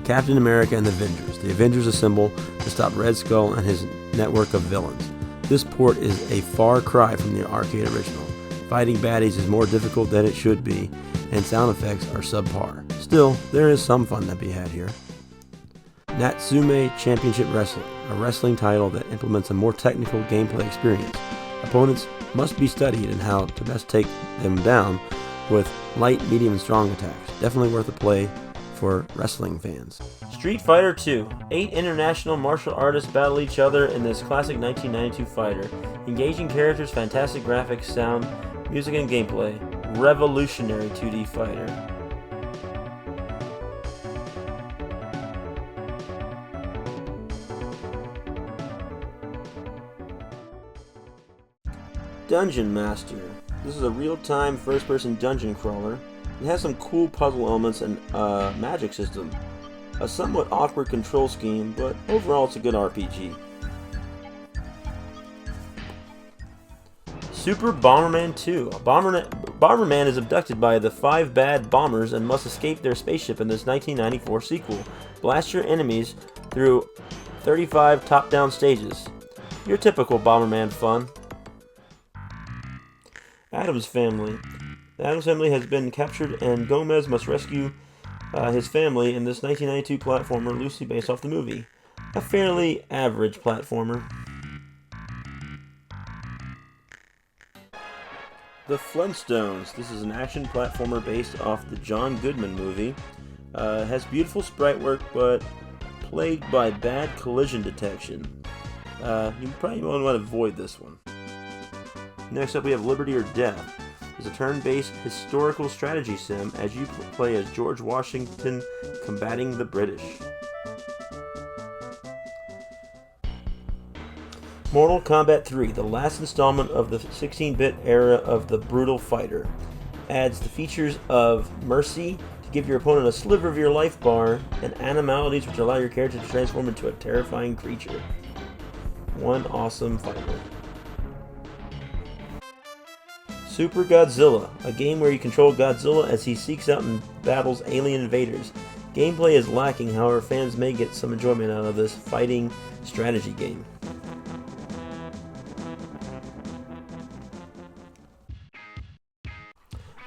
Captain America and the Avengers. The Avengers assemble to stop Red Skull and his network of villains. This port is a far cry from the arcade original. Fighting baddies is more difficult than it should be, and sound effects are subpar. Still, there is some fun to be had here. Natsume Championship Wrestling, a wrestling title that implements a more technical gameplay experience. Opponents must be studied in how to best take them down with light, medium, and strong attacks. Definitely worth a play for wrestling fans. Street Fighter II. 8 international martial artists battle each other in this classic 1992 fighter. Engaging characters, fantastic graphics, sound, music, and gameplay. Revolutionary 2D fighter. Dungeon Master. This is a real-time first-person dungeon crawler. It has some cool puzzle elements and a magic system. A somewhat awkward control scheme, but overall it's a good RPG. Super Bomberman 2. Bomberman is abducted by the 5 bad bombers and must escape their spaceship in this 1994 sequel. Blast your enemies through 35 top-down stages. Your typical Bomberman fun. Addams Family. The Addams Family has been captured and Gomez must rescue his family in this 1992 platformer loosely based off the movie. A fairly average platformer. The Flintstones. This is an action platformer based off the John Goodman movie. Has beautiful sprite work but plagued by bad collision detection. You probably want to avoid this one. Next up we have Liberty or Death. It's a turn-based historical strategy sim as you play as George Washington combating the British. Mortal Kombat 3, the last installment of the 16-bit era of the brutal fighter. Adds the features of Mercy to give your opponent a sliver of your life bar and animalities which allow your character to transform into a terrifying creature. One awesome fighter. Super Godzilla, a game where you control Godzilla as he seeks out and battles alien invaders. Gameplay is lacking, however fans may get some enjoyment out of this fighting strategy game.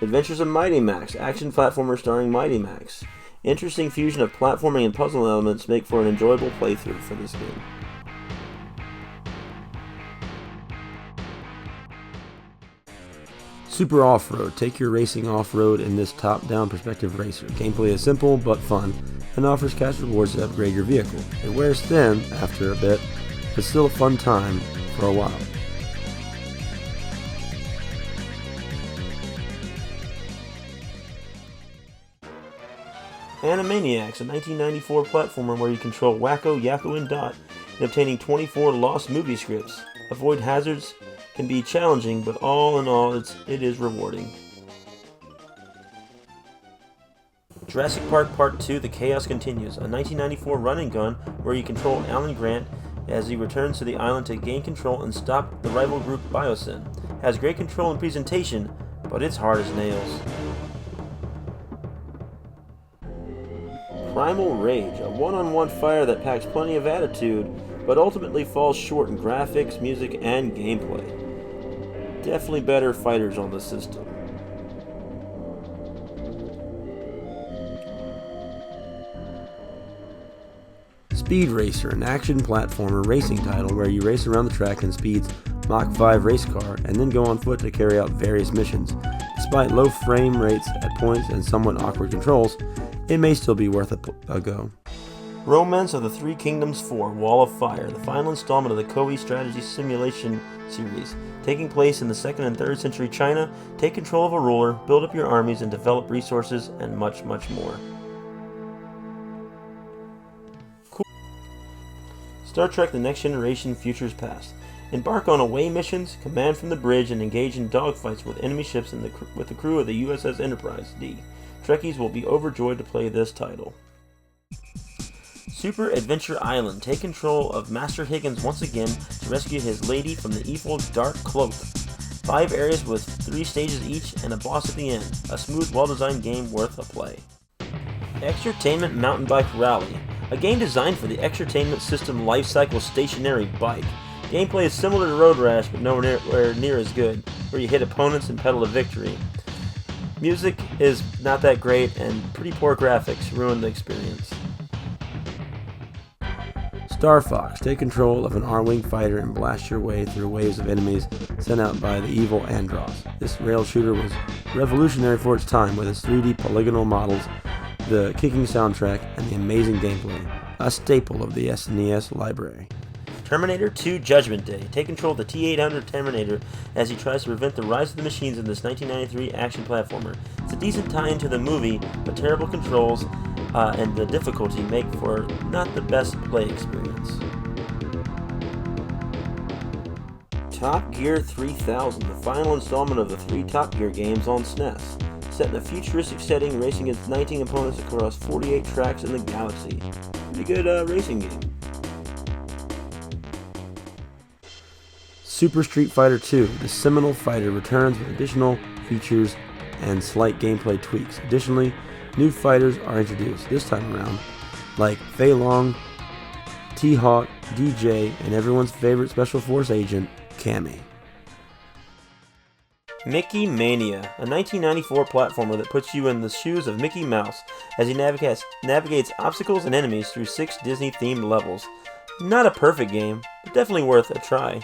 Adventures of Mighty Max, action platformer starring Mighty Max. Interesting fusion of platforming and puzzle elements make for an enjoyable playthrough for this game. Super Off-Road. Take your racing off-road in this top-down perspective racer. Gameplay is simple but fun and offers cash rewards to upgrade your vehicle. It wears thin after a bit, but still a fun time for a while. Animaniacs, a 1994 platformer where you control Wacko, Yakko, and Dot in obtaining 24 lost movie scripts. Avoid hazards can be challenging, but all in all, it is rewarding. Jurassic Park Part 2: The Chaos Continues, a 1994 run and gun where you control Alan Grant as he returns to the island to gain control and stop the rival group Biosyn. Has great control and presentation, but it's hard as nails. Primal Rage, a one-on-one fighter that packs plenty of attitude, but ultimately falls short in graphics, music, and gameplay. Definitely better fighters on the system. Speed Racer, an action platformer racing title where you race around the track in speeds Mach 5 race car and then go on foot to carry out various missions. Despite low frame rates at points and somewhat awkward controls, it may still be worth a go. Romance of the Three Kingdoms 4: Wall of Fire, the final installment of the Koei strategy simulation series. Taking place in the 2nd and 3rd century China, take control of a ruler, build up your armies, and develop resources, and much, much more. Cool. Star Trek The Next Generation Futures Past. Embark on away missions, command from the bridge, and engage in dogfights with enemy ships with the crew of the USS Enterprise D. Trekkies will be overjoyed to play this title. Super Adventure Island. Take control of Master Higgins once again to rescue his lady from the evil Dark Cloak. 5 areas with 3 stages each and a boss at the end. A smooth, well-designed game worth a play. Exertainment Mountain Bike Rally, a game designed for the Exertainment System Lifecycle stationary bike. Gameplay is similar to Road Rash, but nowhere near as good, where you hit opponents and pedal to victory. Music is not that great, and pretty poor graphics ruin the experience. Star Fox, take control of an R-Wing fighter and blast your way through waves of enemies sent out by the evil Andross. This rail shooter was revolutionary for its time with its 3D polygonal models, the kicking soundtrack, and the amazing gameplay, a staple of the SNES library. Terminator 2 Judgment Day. Take control of the T-800 Terminator as he tries to prevent the rise of the machines in this 1993 action platformer. It's a decent tie-in to the movie, but terrible controls and the difficulty make for not the best play experience. Top Gear 3000, the final installment of the 3 Top Gear games on SNES. Set in a futuristic setting, racing against 19 opponents across 48 tracks in the galaxy. Pretty good racing game. Super Street Fighter II, the seminal fighter, returns with additional features and slight gameplay tweaks. Additionally, new fighters are introduced this time around, like Fei Long, T-Hawk, DJ, and everyone's favorite Special Force agent, Cammy. Mickey Mania, a 1994 platformer that puts you in the shoes of Mickey Mouse as he navigates obstacles and enemies through 6 Disney-themed levels. Not a perfect game, but definitely worth a try.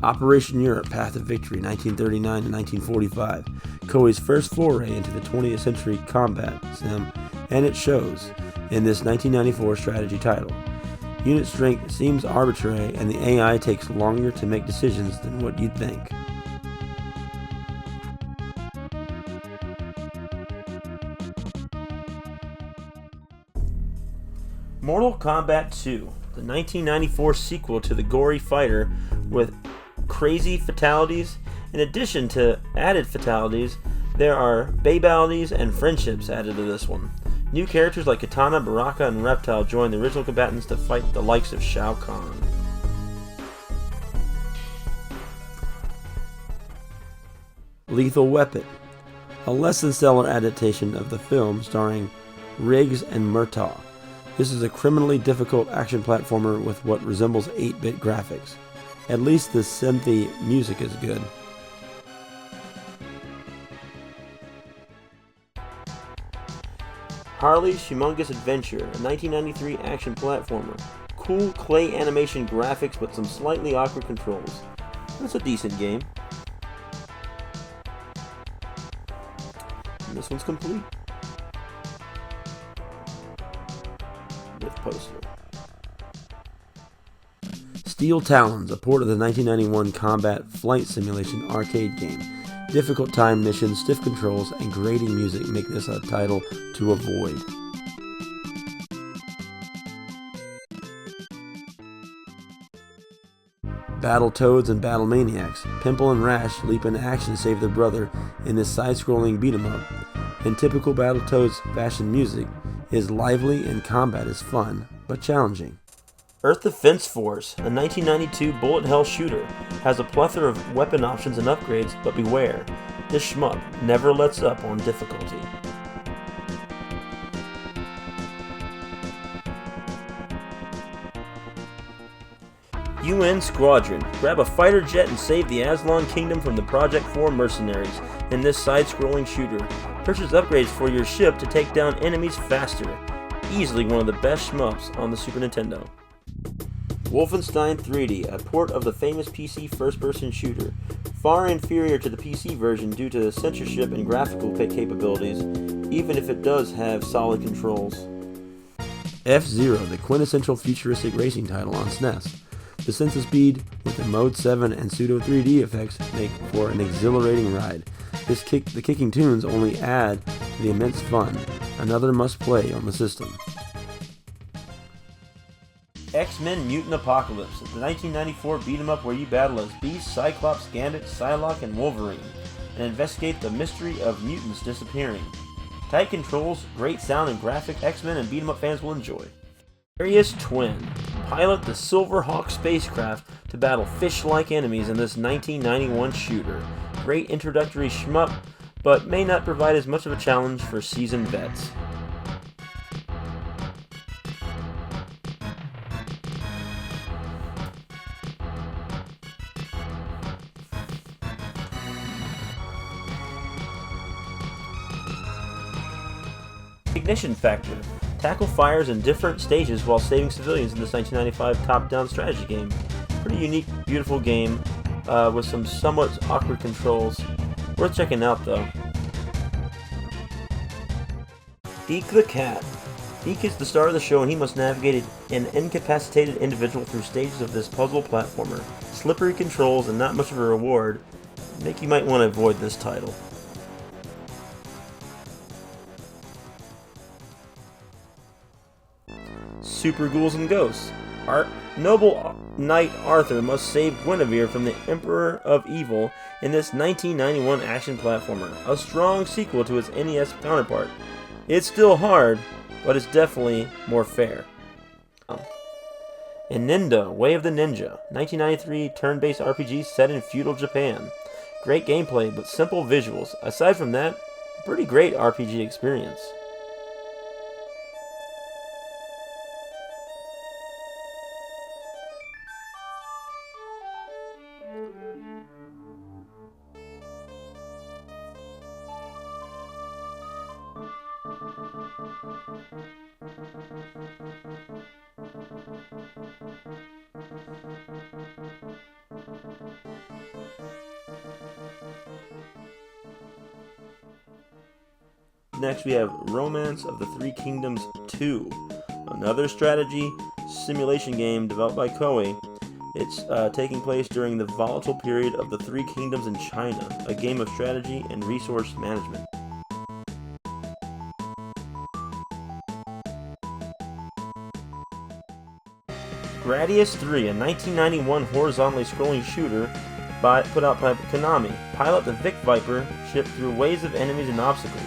Operation Europe, Path of Victory, 1939 to 1945. Koei's first foray into the 20th century combat sim, and it shows in this 1994 strategy title. Unit strength seems arbitrary, and the AI takes longer to make decisions than what you'd think. Mortal Kombat 2, the 1994 sequel to the gory fighter with crazy fatalities. In addition to added fatalities, there are babalities and friendships added to this one. New characters like Katana, Baraka, and Reptile join the original combatants to fight the likes of Shao Kahn. Lethal Weapon, a less than stellar adaptation of the film starring Riggs and Murtaugh. This is a criminally difficult action platformer with what resembles 8-bit graphics. At least the synthy music is good. Harley's Humongous Adventure, a 1993 action platformer. Cool clay animation graphics but some slightly awkward controls. That's a decent game. And this one's complete. With poster. Steel Talons, a port of the 1991 combat flight simulation arcade game. Difficult time missions, stiff controls, and grating music make this a title to avoid. Battletoads and Battlemaniacs. Pimple and Rash leap into action to save their brother in this side-scrolling beat-em-up. In typical Battletoads fashion, music is lively and combat is fun, but challenging. Earth Defense Force, a 1992 bullet hell shooter, has a plethora of weapon options and upgrades, but beware, this shmup never lets up on difficulty. UN Squadron, grab a fighter jet and save the Aslan Kingdom from the Project 4 mercenaries in this side-scrolling shooter. Purchase upgrades for your ship to take down enemies faster. Easily one of the best shmups on the Super Nintendo. Wolfenstein 3D, a port of the famous PC first-person shooter. Far inferior to the PC version due to censorship and graphical capabilities, even if it does have solid controls. F-Zero, the quintessential futuristic racing title on SNES. The sense of speed with the Mode 7 and pseudo 3D effects make for an exhilarating ride. The kicking tunes only add to the immense fun. Another must-play on the system. X-Men Mutant Apocalypse, the 1994 beat-em-up where you battle as Beast, Cyclops, Gambit, Psylocke, and Wolverine, and investigate the mystery of mutants disappearing. Tight controls, great sound, and graphic X-Men and beat-em-up fans will enjoy. Various Twin, pilot the Silverhawk spacecraft to battle fish-like enemies in this 1991 shooter. Great introductory shmup, but may not provide as much of a challenge for seasoned vets. Ignition Factor. Tackle fires in different stages while saving civilians in this 1995 top-down strategy game. Pretty unique, beautiful game with some somewhat awkward controls. Worth checking out though. Deke the Cat. Deke is the star of the show and he must navigate an incapacitated individual through stages of this puzzle platformer. Slippery controls and not much of a reward make you might want to avoid this title. Super Ghouls and Ghosts. Noble Knight Arthur must save Guinevere from the Emperor of Evil in this 1991 action platformer, a strong sequel to its NES counterpart. It's still hard, but it's definitely more fair. And Ninja, Way of the Ninja, 1993 turn-based RPG set in feudal Japan. Great gameplay, but simple visuals. Aside from that, pretty great RPG experience. Next we have Romance of the Three Kingdoms 2, another strategy simulation game developed by Koei. It's taking place during the volatile period of the Three Kingdoms in China, a game of strategy and resource management. Gradius 3, a 1991 horizontally scrolling shooter put out by Konami. Pilot the Vic Viper ship through waves of enemies and obstacles.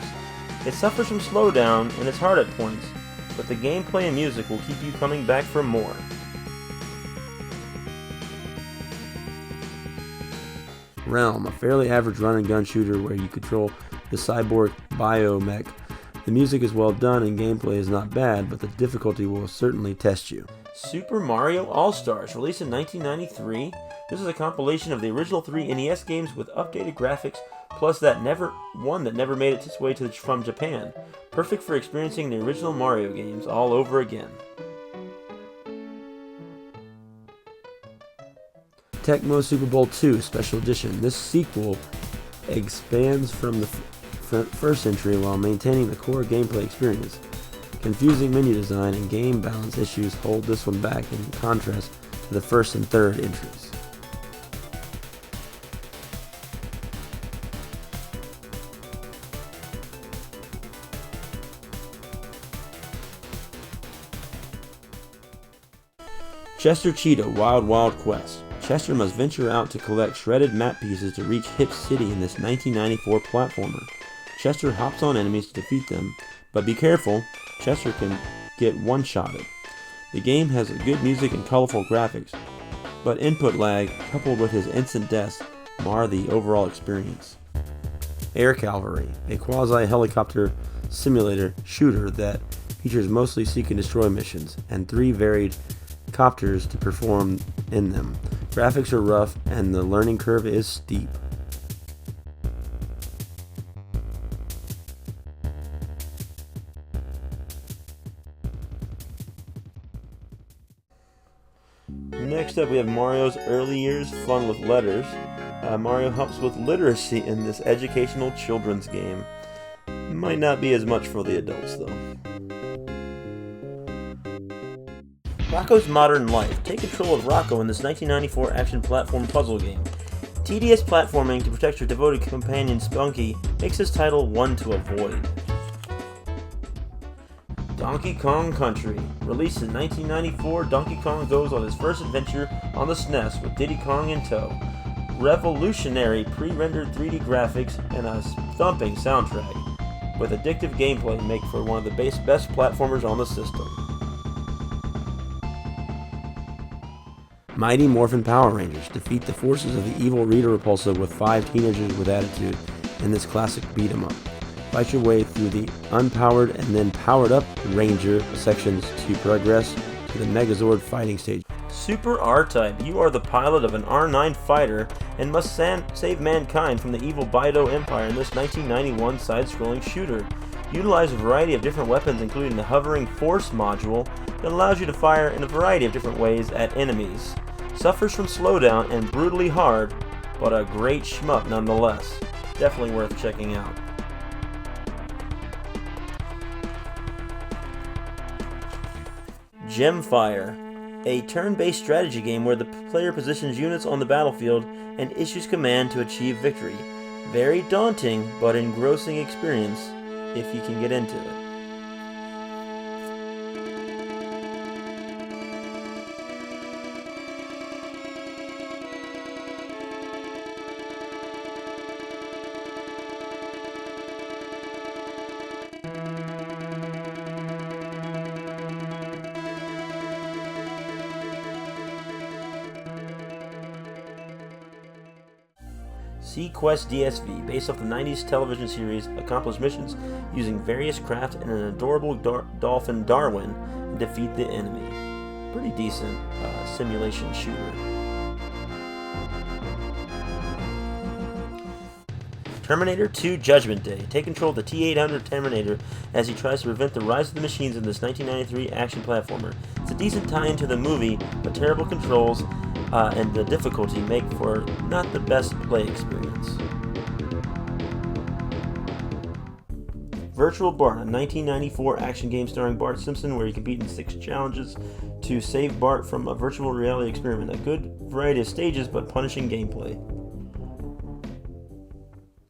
It suffers from slowdown and is hard at points, but the gameplay and music will keep you coming back for more. Realm, a fairly average run-and-gun shooter where you control the cyborg biomech. The music is well done and gameplay is not bad, but the difficulty will certainly test you. Super Mario All-Stars, released in 1993. This is a compilation of the original 3 NES games with updated graphics, plus that never made its way from Japan. Perfect for experiencing the original Mario games all over again. Tecmo Super Bowl 2 Special Edition. This sequel expands from the first entry while maintaining the core gameplay experience. Confusing menu design and game balance issues hold this one back in contrast to the first and third entries. Chester Cheetah Wild Wild Quest. Chester must venture out to collect shredded map pieces to reach Hip City in this 1994 platformer. Chester hops on enemies to defeat them, but be careful, Chester can get one-shotted. The game has good music and colorful graphics, but input lag coupled with his instant deaths mar the overall experience. Air Cavalry, a quasi-helicopter simulator shooter that features mostly seek and destroy missions, and 3 varied copters to perform in them. Graphics are rough and the learning curve is steep. Next up we have Mario's Early Years Fun with Letters. Mario helps with literacy in this educational children's game. Might not be as much for the adults though. Rocko's Modern Life. Take control of Rocko in this 1994 action platform puzzle game. Tedious platforming to protect your devoted companion Spunky makes this title one to avoid. Donkey Kong Country. Released in 1994, Donkey Kong goes on his first adventure on the SNES with Diddy Kong in tow. Revolutionary pre-rendered 3D graphics and a thumping soundtrack, with addictive gameplay make for one of the best platformers on the system. Mighty Morphin Power Rangers. Defeat the forces of the evil Rita Repulsa with 5 teenagers with attitude in this classic beat 'em up. Fight your way through the unpowered and then powered up Ranger sections to progress to the Megazord fighting stage. Super R-Type, you are the pilot of an R9 fighter and must save mankind from the evil Baido Empire in this 1991 side-scrolling shooter. Utilize a variety of different weapons, including the hovering force module that allows you to fire in a variety of different ways at enemies. Suffers from slowdown and brutally hard, but a great shmup nonetheless. Definitely worth checking out. Gemfire, a turn-based strategy game where the player positions units on the battlefield and issues command to achieve victory. Very daunting, but engrossing experience if you can get into it. SeaQuest DSV, based off the 90s television series, accomplish missions using various craft and an adorable dolphin Darwin and defeat the enemy. Pretty decent simulation shooter. Terminator 2 Judgment Day. Take control of the T-800 Terminator as he tries to prevent the rise of the machines in this 1993 action platformer. It's a decent tie-in to the movie, but terrible controls and the difficulty make for not the best play experience. Virtual Bart, a 1994 action game starring Bart Simpson where you compete in 6 challenges to save Bart from a virtual reality experiment. A good variety of stages, but punishing gameplay.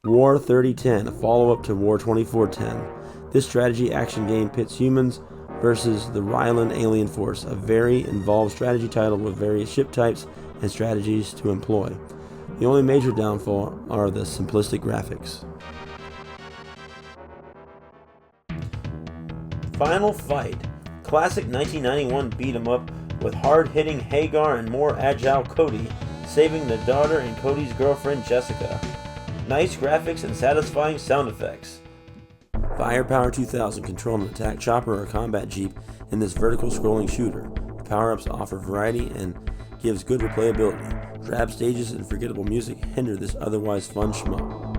War 3010, a follow-up to War 2410. This strategy action game pits humans versus the Ryland Alien Force, a very involved strategy title with various ship types and strategies to employ. The only major downfall are the simplistic graphics. Final Fight, classic 1991 beat-em-up with hard-hitting Hagar and more agile Cody, saving the daughter and Cody's girlfriend Jessica. Nice graphics and satisfying sound effects. Firepower 2000, control an attack chopper or combat jeep in this vertical scrolling shooter. The power-ups offer variety and gives good replayability. Drab stages and forgettable music hinder this otherwise fun shmup.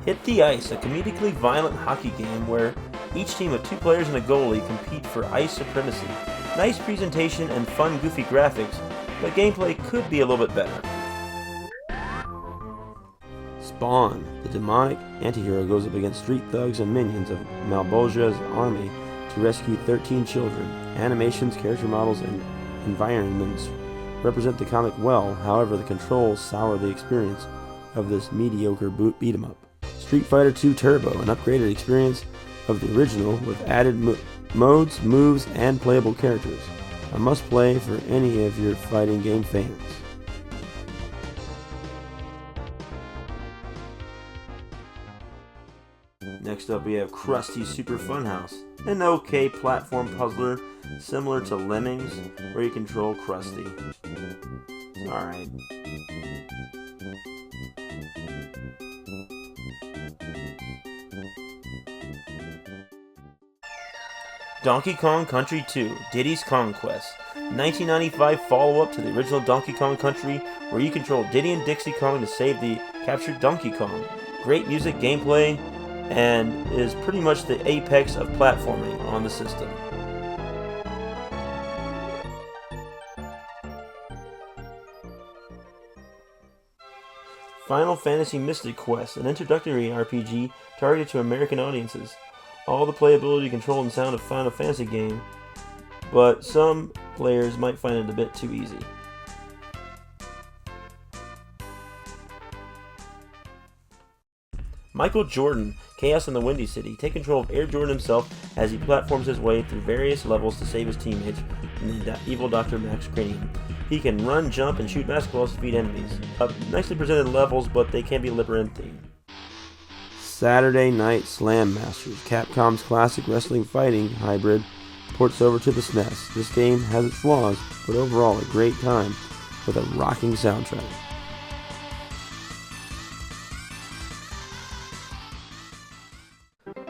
Hit the Ice, a comedically violent hockey game where each team of 2 players and a goalie compete for ice supremacy. Nice presentation and fun goofy graphics, but gameplay could be a little bit better. Spawn, the demonic antihero, goes up against street thugs and minions of Malbolgia's army to rescue 13 children. Animations, character models, and environments represent the comic well, however the controls sour the experience of this mediocre beat 'em up. Street Fighter II Turbo, an upgraded experience of the original with added modes, moves, and playable characters. A must-play for any of your fighting game fans. Next up we have Krusty's Super Funhouse, an okay platform puzzler similar to Lemmings where you control Krusty. Alright. Donkey Kong Country 2, Diddy's Conquest. 1995 follow-up to the original Donkey Kong Country where you control Diddy and Dixie Kong to save the captured Donkey Kong. Great music, gameplay, and is pretty much the apex of platforming on the system. Final Fantasy Mystic Quest, an introductory RPG targeted to American audiences. All the playability, control, and sound of Final Fantasy game, but some players might find it a bit too easy. Michael Jordan, Chaos in the Windy City. Take control of Air Jordan himself as he platforms his way through various levels to save his teammates from the evil Dr. Max Cranium. He can run, jump, and shoot basketballs to defeat enemies. Nicely presented levels, but they can be labyrinthine. Saturday Night Slam Masters, Capcom's classic wrestling fighting hybrid, ports over to the SNES. This game has its flaws, but overall a great time with a rocking soundtrack.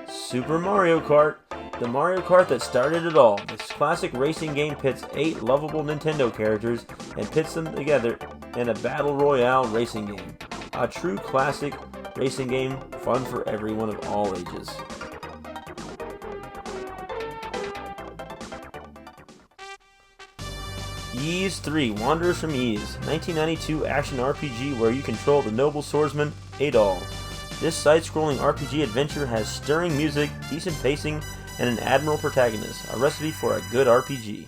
Super Mario Kart, the Mario Kart that started it all. This classic racing game pits 8 lovable Nintendo characters and pits them together in a battle royale racing game. A true classic racing game, fun for everyone of all ages. Ys 3, Wanderers from Ys, 1992 action RPG where you control the noble swordsman Adol. This side-scrolling RPG adventure has stirring music, decent pacing, and an admirable protagonist, a recipe for a good RPG.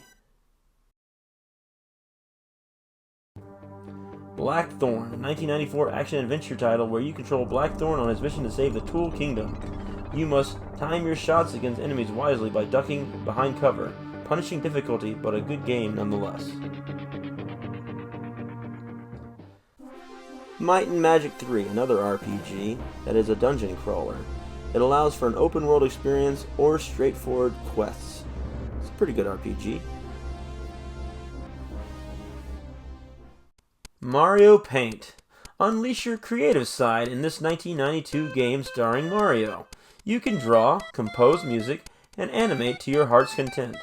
Blackthorn, a 1994 action-adventure title where you control Blackthorn on his mission to save the Tool Kingdom. You must time your shots against enemies wisely by ducking behind cover. Punishing difficulty, but a good game nonetheless. Might and Magic 3, another RPG that is a dungeon crawler. It allows for an open world experience or straightforward quests. It's a pretty good RPG. Mario Paint. Unleash your creative side in this 1992 game starring Mario. You can draw, compose music, and animate to your heart's content.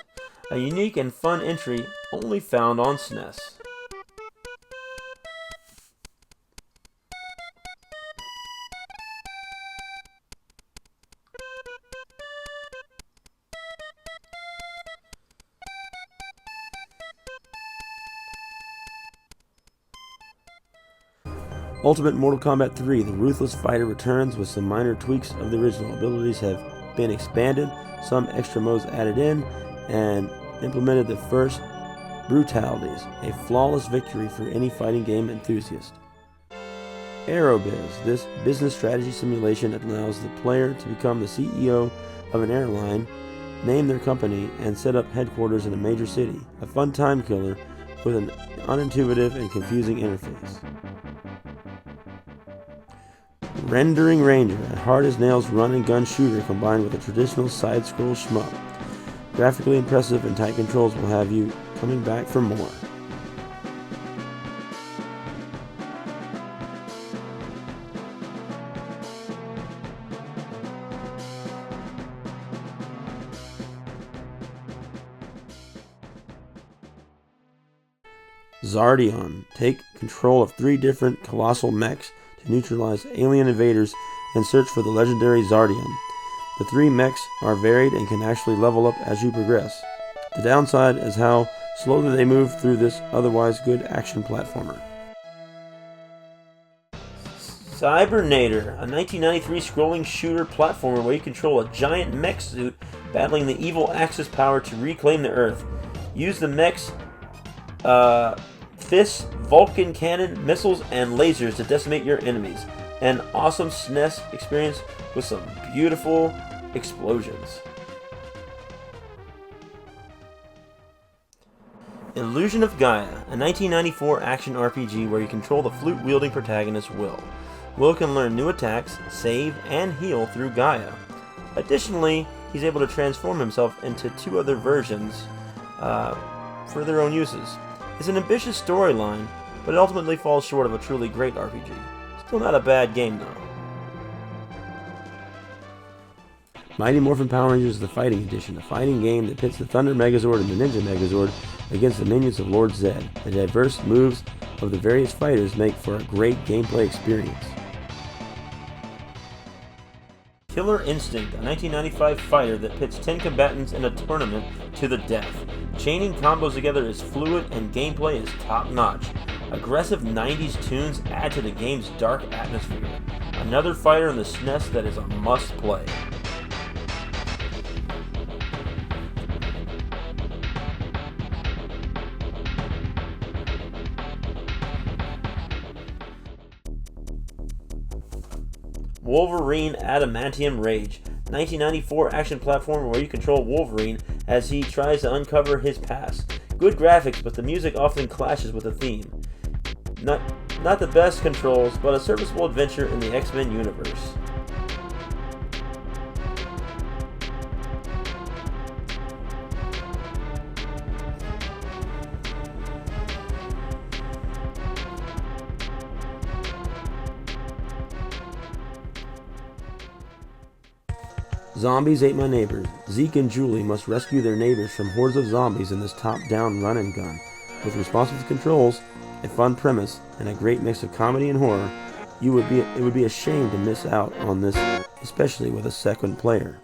A unique and fun entry only found on SNES. Ultimate Mortal Kombat 3, the Ruthless Fighter returns with some minor tweaks of the original. Abilities have been expanded, some extra modes added in, and implemented the first brutalities, a flawless victory for any fighting game enthusiast. Aerobiz, this business strategy simulation allows the player to become the CEO of an airline, name their company, and set up headquarters in a major city. A fun time killer with an unintuitive and confusing interface. Rendering Ranger, a hard-as-nails run-and-gun shooter combined with a traditional side-scroll shmup. Graphically impressive and tight controls will have you coming back for more. Zardion, take control of 3 different colossal mechs to neutralize alien invaders and search for the legendary Zardion. The 3 mechs are varied and can actually level up as you progress. The downside is how slowly they move through this otherwise good action platformer. Cybernator, a 1993 scrolling shooter platformer where you control a giant mech suit battling the evil Axis power to reclaim the Earth. Use the mech's fists, Vulcan cannon, missiles, and lasers to decimate your enemies. An awesome SNES experience with some beautiful explosions. Illusion of Gaia, a 1994 action RPG where you control the flute-wielding protagonist Will. Will can learn new attacks, save, and heal through Gaia. Additionally, he's able to transform himself into 2 other versions for their own uses. It's an ambitious storyline, but it ultimately falls short of a truly great RPG. Still not a bad game though. Mighty Morphin Power Rangers The Fighting Edition, a fighting game that pits the Thunder Megazord and the Ninja Megazord against the minions of Lord Zed. The diverse moves of the various fighters make for a great gameplay experience. Killer Instinct, a 1995 fighter that pits 10 combatants in a tournament to the death. Chaining combos together is fluid and gameplay is top-notch. Aggressive 90s tunes add to the game's dark atmosphere. Another fighter in the SNES that is a must-play. Wolverine Adamantium Rage, 1994 action platformer where you control Wolverine as he tries to uncover his past. Good graphics, but the music often clashes with the theme. Not the best controls, but a serviceable adventure in the X-Men universe. Zombies ate my neighbors. Zeke and Julie must rescue their neighbors from hordes of zombies in this top-down run and gun. With responsive controls, a fun premise, and a great mix of comedy and horror, it would be a shame to miss out on this, especially with a second player.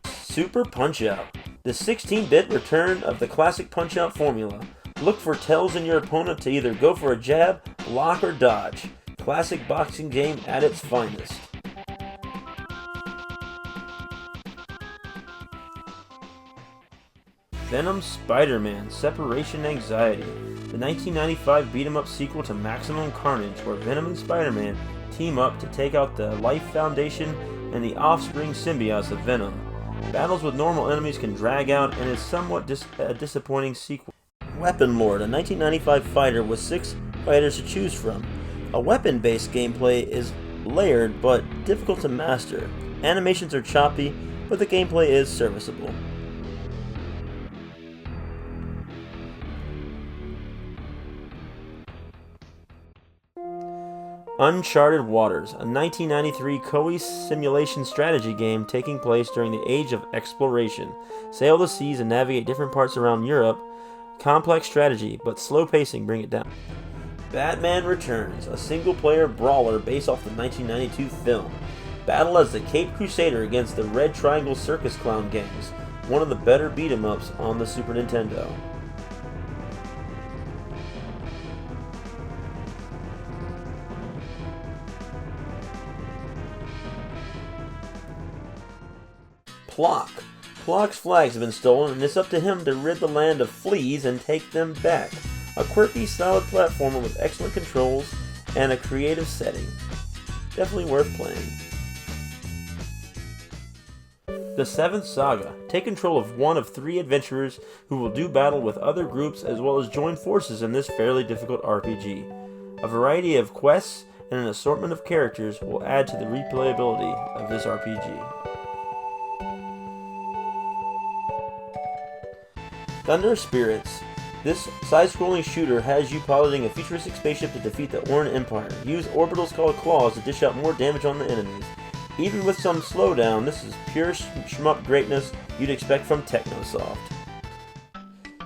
Super Punch-Out! The 16-bit return of the classic Punch-Out formula. Look for tells in your opponent to either go for a jab, block, or dodge. Classic boxing game at its finest. Venom Spider-Man Separation Anxiety, the 1995 beat-em-up sequel to Maximum Carnage, where Venom and Spider-Man team up to take out the Life Foundation and the offspring symbiotes of Venom. Battles with normal enemies can drag out and is somewhat a disappointing sequel. Weapon Lord, a 1995 fighter with 6 fighters to choose from. A weapon-based gameplay is layered but difficult to master. Animations are choppy, but the gameplay is serviceable. Uncharted Waters, a 1993 Koei simulation strategy game taking place during the Age of Exploration. Sail the seas and navigate different parts around Europe. Complex strategy, but slow pacing bring it down. Batman Returns, a single-player brawler based off the 1992 film. Battle as the Caped Crusader against the Red Triangle Circus Clown gangs, one of the better beat-em-ups on the Super Nintendo. Plok. Plok's flags have been stolen, and it's up to him to rid the land of fleas and take them back. A quirky, solid platformer with excellent controls and a creative setting. Definitely worth playing. The Seventh Saga. Take control of one of 3 adventurers who will do battle with other groups as well as join forces in this fairly difficult RPG. A variety of quests and an assortment of characters will add to the replayability of this RPG. Thunder Spirits. This side-scrolling shooter has you piloting a futuristic spaceship to defeat the Orn Empire. Use orbitals called claws to dish out more damage on the enemies. Even with some slowdown, this is pure shmup greatness you'd expect from Technosoft.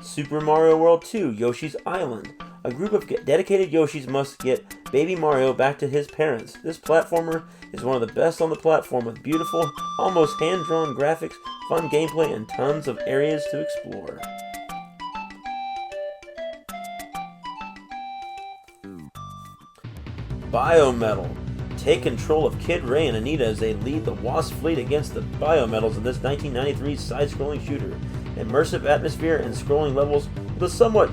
Super Mario World 2 Yoshi's Island. A group of dedicated Yoshis must get Baby Mario back to his parents. This platformer is one of the best on the platform with beautiful, almost hand-drawn graphics, fun gameplay, and tons of areas to explore. Biometal. Take control of Kid Ray and Anita as they lead the Wasp fleet against the Biometals in this 1993 side-scrolling shooter. Immersive atmosphere and scrolling levels with a somewhat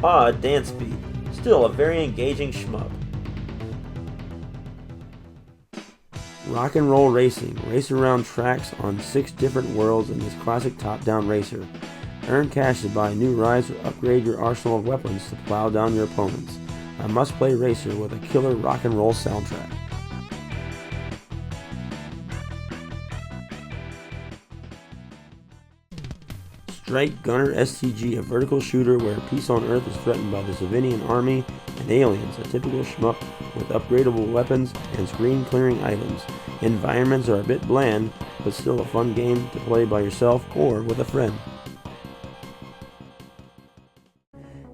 odd dance beat. Still a very engaging shmup. Rock and Roll Racing. Race around tracks on 6 different worlds in this classic top-down racer. Earn cash to buy new rides or upgrade your arsenal of weapons to plow down your opponents. A must-play racer with a killer rock and roll soundtrack. Strike Gunner STG, a vertical shooter where peace on Earth is threatened by the Savinian army and aliens, a typical shmup with upgradable weapons and screen-clearing items. Environments are a bit bland, but still a fun game to play by yourself or with a friend.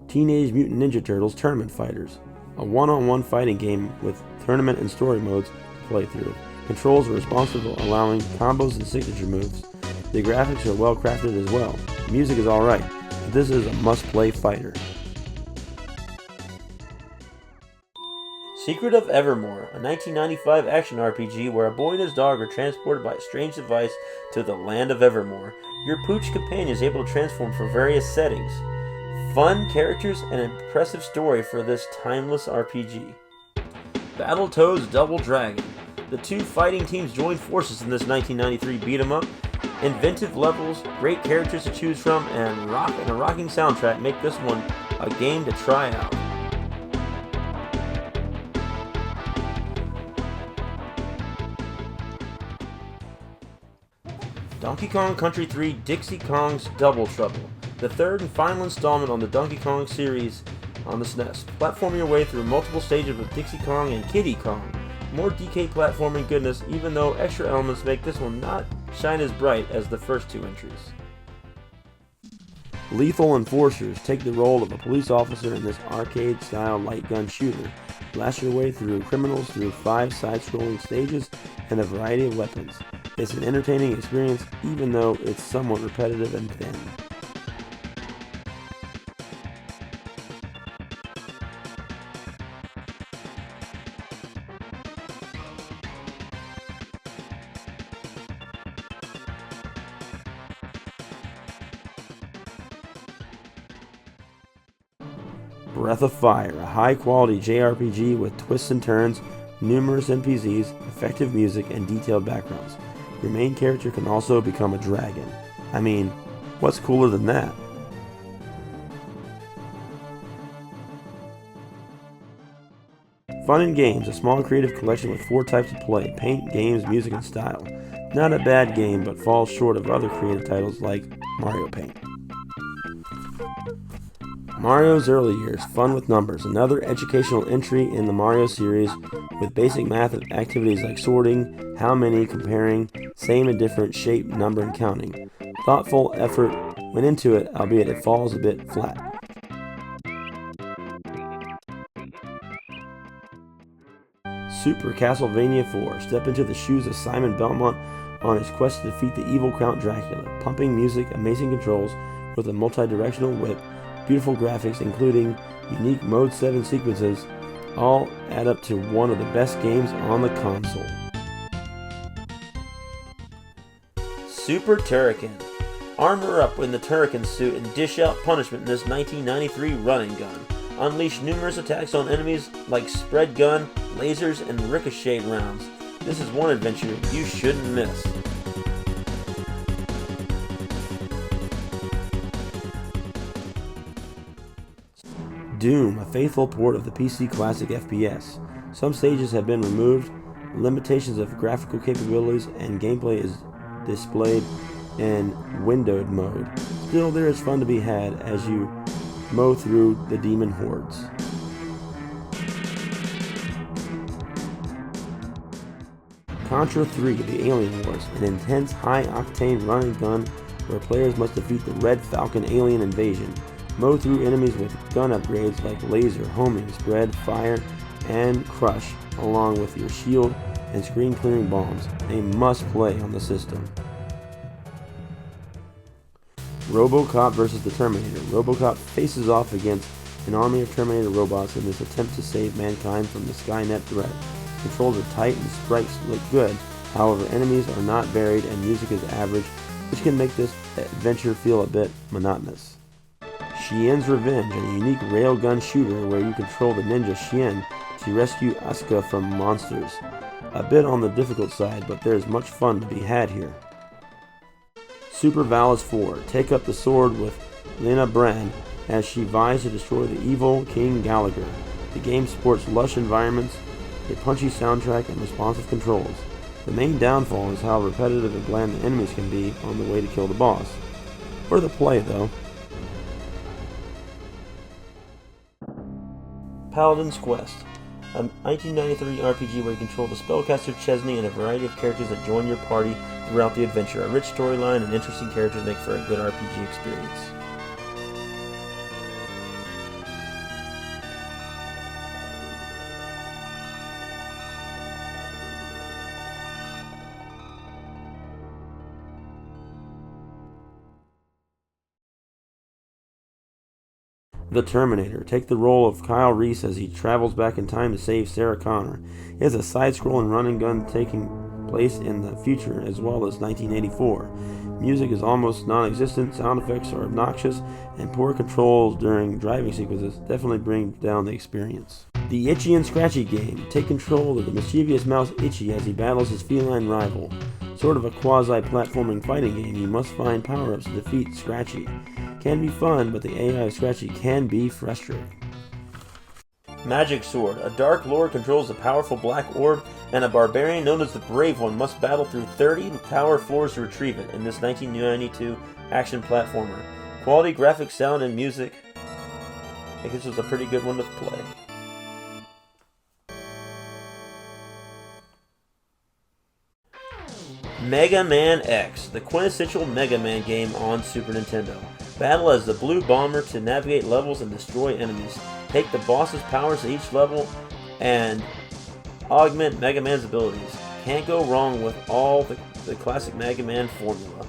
Teenage Mutant Ninja Turtles Tournament Fighters, a one-on-one fighting game with tournament and story modes to play through. Controls are responsive, allowing combos and signature moves. The graphics are well crafted as well. The music is alright, but this is a must-play fighter. Secret of Evermore, a 1995 action RPG where a boy and his dog are transported by a strange device to the land of Evermore. Your pooch companion is able to transform for various settings. Fun characters and an impressive story for this timeless RPG. Battletoads Double Dragon. The 2 fighting teams join forces in this 1993 beat-em-up. Inventive levels, great characters to choose from, and a rocking soundtrack make this one a game to try out. Donkey Kong Country 3 Dixie Kong's Double Trouble, the 3rd and final installment on the Donkey Kong series on the SNES. Platform your way through multiple stages with Dixie Kong and Kiddy Kong. more DK platforming goodness, even though extra elements make this one not shine as bright as the first two entries. Lethal Enforcers take the role of a police officer in this arcade-style light gun shooter. Blast your way through criminals through 5 side-scrolling stages and a variety of weapons. It's an entertaining experience, even though it's somewhat repetitive and thin. Breath of Fire, a high-quality JRPG with twists and turns, numerous NPCs, effective music, and detailed backgrounds. Your main character can also become a dragon. I mean, what's cooler than that? Fun and Games, a small creative collection with 4 types of play: paint, games, music, and style. Not a bad game, but falls short of other creative titles like Mario Paint. Mario's Early Years, Fun with Numbers, another educational entry in the Mario series with basic math activities like sorting, how many, comparing, same and different, shape, number, and counting. Thoughtful effort went into it, albeit it falls a bit flat. Super Castlevania 4, step into the shoes of Simon Belmont on his quest to defeat the evil Count Dracula. Pumping music, amazing controls with a multi-directional whip, beautiful graphics including unique Mode 7 sequences, all add up to one of the best games on the console. Super Turrican. Armor up in the Turrican suit and dish out punishment in this 1993 run and gun. Unleash numerous attacks on enemies like spread gun, lasers, and ricochet rounds. This is one adventure you shouldn't miss. Doom, a faithful port of the PC Classic FPS. Some stages have been removed, limitations of graphical capabilities, and gameplay is displayed in windowed mode. Still, there is fun to be had as you mow through the demon hordes. Contra 3, The Alien Wars, an intense, high-octane run and gun where players must defeat the Red Falcon alien invasion. Mow through enemies with gun upgrades like laser, homing, spread, fire, and crush, along with your shield and screen clearing bombs. A must play on the system. RoboCop vs. the Terminator. RoboCop faces off against an army of Terminator robots in this attempt to save mankind from the Skynet threat. Controls are tight and sprites look good, however enemies are not varied and music is average, which can make this adventure feel a bit monotonous. Shien's Revenge, a unique railgun shooter where you control the ninja Shien to rescue Asuka from monsters. A bit on the difficult side, but there is much fun to be had here. Super Valis 4, take up the sword with Lena Brand as she vies to destroy the evil King Gallagher. The game supports lush environments, a punchy soundtrack, and responsive controls. The main downfall is how repetitive and bland the enemies can be on the way to kill the boss. Worth a play though. Paladin's Quest, a 1993 RPG where you control the spellcaster Chesney and a variety of characters that join your party throughout the adventure. A rich storyline and interesting characters make for a good RPG experience. The Terminator. Take the role of Kyle Reese as he travels back in time to save Sarah Connor. It is a side-scrolling run and gun taking place in the future as well as 1984. Music is almost non-existent, sound effects are obnoxious, and poor controls during driving sequences definitely bring down the experience. The Itchy and Scratchy game. Take control of the mischievous mouse Itchy as he battles his feline rival. Sort of a quasi-platforming fighting game, you must find power-ups to defeat Scratchy. Can be fun, but the AI of Scratchy can be frustrating. Magic Sword. A dark lord controls a powerful black orb, and a barbarian known as the Brave One must battle through 30 tower floors to retrieve it in this 1992 action platformer. Quality graphics, sound, and music. I think this was a pretty good one to play. Mega Man X, the quintessential Mega Man game on Super Nintendo. Battle as the Blue Bomber to navigate levels and destroy enemies. Take the boss's powers at each level and augment Mega Man's abilities. Can't go wrong with all the classic Mega Man formula.